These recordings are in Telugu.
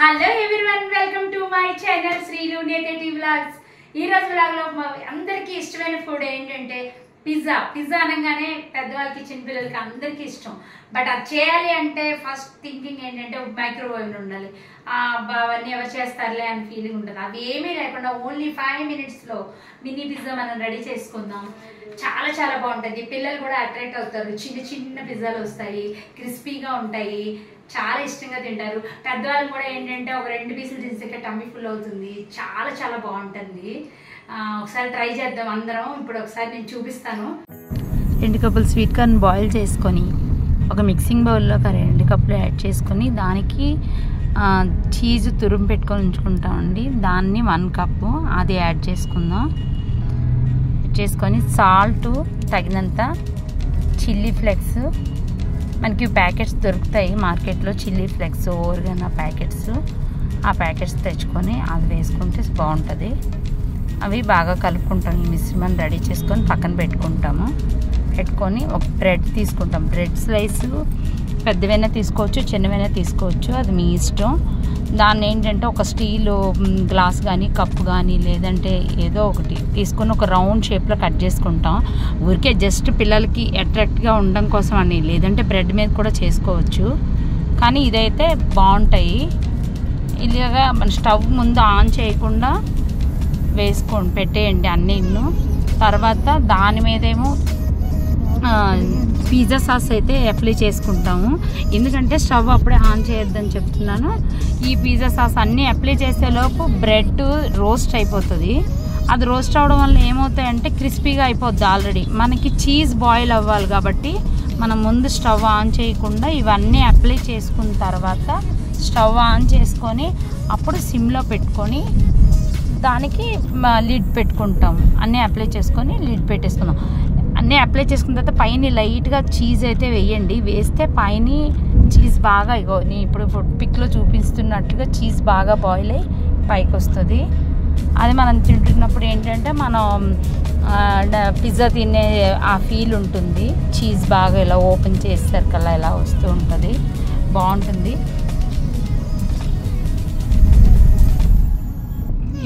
Hello everyone, welcome to my channel Srilu Netheti vlogs. ఈ రోజు వ్లాగ్ లో అందరికీ ఇష్టమైన ఫుడ్ ఏంటంటే పిజ్జా. పిజ్జా అనగానే పెద్దవాళ్ళకి చిన్నపిల్లలకి అందరికీ ఇష్టం. బట్ అది చేయాలి అంటే ఫస్ట్ థింకింగ్ ఏంటంటే మైక్రోవేవ్ ఉండాలి. అవన్నీ ఎవరు చేస్తారులే అని ఫీలింగ్ ఉంటుంది. అవి ఏమీ లేకుండా ఓన్లీ 5 minutes లో మినీ పిజ్జా మనం రెడీ చేసుకుందాం. చాలా చాలా బాగుంటుంది. పిల్లలు కూడా అట్రాక్ట్ అవుతారు. చిన్న చిన్న పిజ్జాలు వస్తాయి, క్రిస్పీగా ఉంటాయి, చాలా ఇష్టంగా తింటారు. పెద్దవాళ్ళు కూడా ఏంటంటే ఒక 2 పీసులు తింటే టమ్మీ ఫుల్ అవుతుంది. చాలా చాలా బాగుంటుంది. ఒకసారి ట్రై చేద్దాం అందరం. ఇప్పుడు ఒకసారి నేను చూపిస్తాను. 2 కప్పులు స్వీట్ కార్న్ బాయిల్ చేసుకొని ఒక మిక్సింగ్ బౌల్లో 2 కప్పులు యాడ్ చేసుకొని దానికి చీజ్ తురుము పెట్టుకొని ఉంచుకుంటామండి. దాన్ని 1 కప్పు అది యాడ్ చేసుకుందాం. చేసుకొని సాల్ట్ తగినంత, చిల్లీ ఫ్లేక్స్, మనకి ప్యాకెట్స్ దొరుకుతాయి మార్కెట్లో, చిల్లీ ఫ్లేక్స్, ఓరిగానో ప్యాకెట్స్. ఆ ప్యాకెట్స్ తెచ్చుకొని అది వేసుకుంటే బాగుంటుంది. అవి బాగా కలుపుకుంటాం. ఈ మిశ్రమాన్ని రెడీ చేసుకొని పక్కన పెట్టుకుంటాము. పెట్టుకొని ఒక బ్రెడ్ తీసుకుంటాం. బ్రెడ్ స్లైస్ పెద్దవైనా తీసుకోవచ్చు, చిన్నవైనా తీసుకోవచ్చు, అది మీ ఇష్టం. దాన్ని ఏంటంటే ఒక స్టీల్ గ్లాస్ కానీ కప్పు కానీ లేదంటే ఏదో ఒకటి తీసుకొని ఒక రౌండ్ షేప్లో కట్ చేసుకుంటాం. ఊరికే జస్ట్ పిల్లలకి అట్రాక్ట్గా ఉండడం కోసం అని, లేదంటే బ్రెడ్ మీద కూడా చేసుకోవచ్చు. కానీ ఇదైతే బాగుంటాయి. ఇలాగా మన స్టవ్ ముందు ఆన్ చేయకుండా పెట్టేయండి అన్నీను. తర్వాత దాని మీదేమో పిజ్జా సాస్ అయితే అప్లై చేసుకుంటాము. ఎందుకంటే స్టవ్ అప్పుడే ఆన్ చేయొద్దని చెప్తున్నాను. ఈ పిజ్జా సాస్ అన్నీ అప్లై చేసేలోపు బ్రెడ్ రోస్ట్ అయిపోతుంది. అది రోస్ట్ అవ్వడం వల్ల ఏమవుతాయంటే క్రిస్పీగా అయిపోద్ది. ఆల్రెడీ మనకి చీజ్ బాయిల్ అవ్వాలి కాబట్టి మనం ముందు స్టవ్ ఆన్ చేయకుండా ఇవన్నీ అప్లై చేసుకున్న తర్వాత స్టవ్ ఆన్ చేసుకొని అప్పుడు సిమ్లో పెట్టుకొని దానికి లిడ్ పెట్టుకుంటాం. అన్నీ అప్లై చేసుకొని లిడ్ పెట్టేసుకుందాం. అన్నీ అప్లై చేసుకున్న తర్వాత పైన లైట్గా చీజ్ అయితే వేయండి. వేస్తే పైన చీజ్ బాగా ఇప్పుడు పిక్లో చూపిస్తున్నట్టుగా చీజ్ బాగా బాయిల్ అయ్యి పైకి వస్తుంది. అది మనం తింటున్నప్పుడు ఏంటంటే మనం పిజ్జా తినే ఆ ఫీల్ ఉంటుంది. చీజ్ బాగా ఇలా ఓపెన్ చేస్తారు కల్లా ఇలా వస్తూ ఉంటుంది, బాగుంటుంది.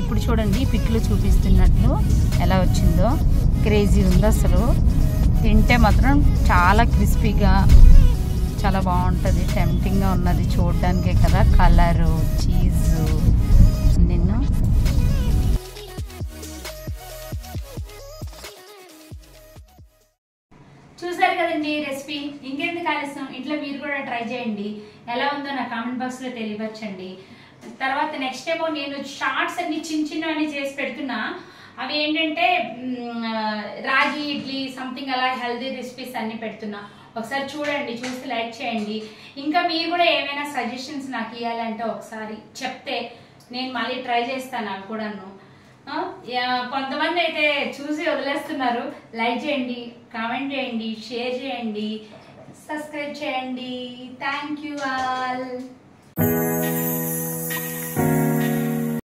ఇప్పుడు చూడండి పిక్లో చూపిస్తున్నట్లు ఎలా వచ్చిందో, క్రేజీ ఉంది అసలు. తింటే మాత్రం చాలా క్రిస్పీగా చాలా బాగుంటుంది. టెంప్టింగ్గా ఉన్నది చూడడానికే కదా, కలరు, చీజు. నిన్ను చూసారు కదండి రెసిపీ. ఇంకెందుకు ఆలస్యం, ఇంట్లో మీరు కూడా ట్రై చేయండి. ఎలా ఉందో నా కామెంట్ బాక్స్లో తెలియవచ్చండి. తర్వాత నెక్స్ట్ ఏమో నేను షార్ట్స్ అన్ని చిన్న చిన్నవన్నీ చేసి పెడుతున్నా. అవి ఏంటంటే రాగి ఇడ్లీ సంథింగ్ అలా హెల్దీ రెసిపీస్ అన్ని పెడుతున్నా. ఒకసారి చూడండి, చూసి లైక్ చేయండి. ఇంకా మీరు కూడా ఏమైనా సజెషన్స్ నాకు ఇవ్వాలంటే ఒకసారి చెప్తే నేను మళ్ళీ ట్రై చేస్తాను. అవి కూడాను. కొంతమంది అయితే చూసి వదిలేస్తున్నారు. లైక్ చేయండి, కామెంట్ చేయండి, షేర్ చేయండి, సబ్స్క్రైబ్ చేయండి. Thank you all.